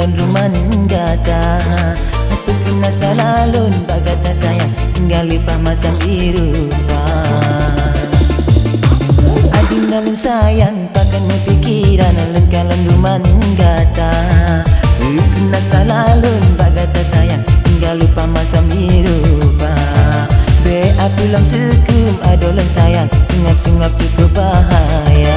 kalon ruman gata aku kena salalun bagata sayang tinggali pamasang irupan ading nalun sayang pakan pikiran nalun kalon ruman gata aku kena salalun bagata sayang tinggali pamasang irupan be aku lam sekum adolan sayang sengap-sengap cukup bahaya.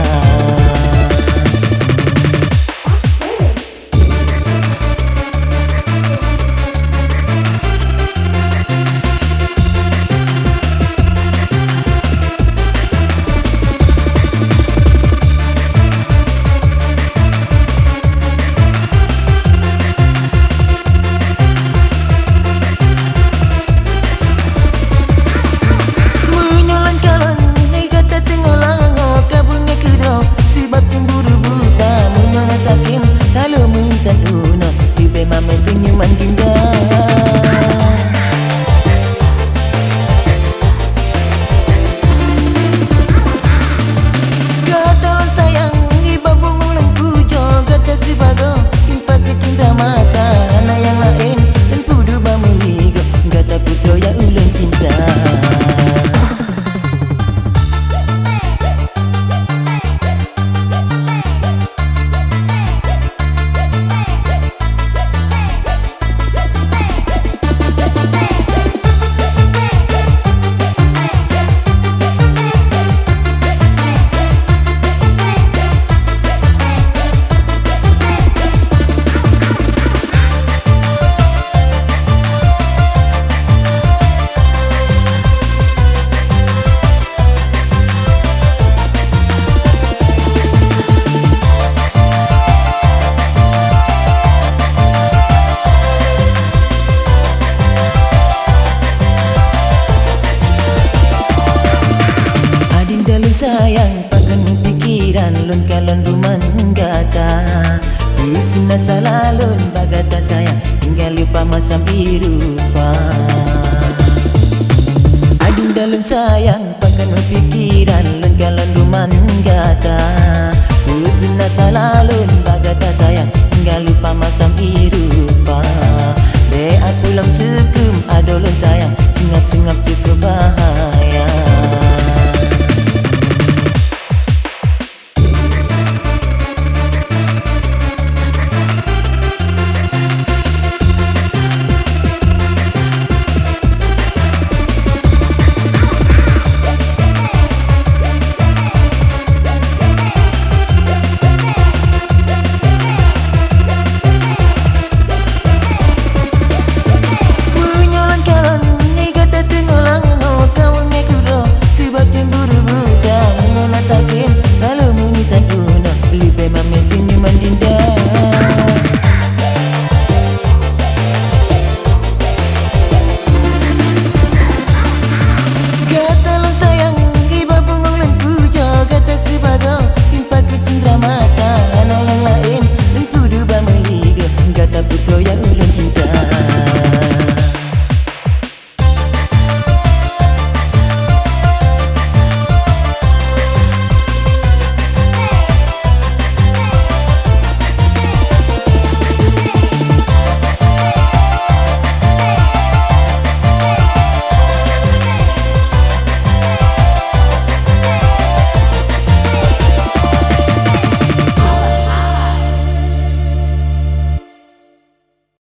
Sayang pakan pikiran lun kalon ruman gata kena salalun bagata sayang tinggal lupa masa birupa ading dalun sayang pakan pikiran lun kalon ruman gata kena salalun bagata sayang tinggal lupa masa birupa be aku lam sekum adolun sayang sengap-sengap cukup bahaya.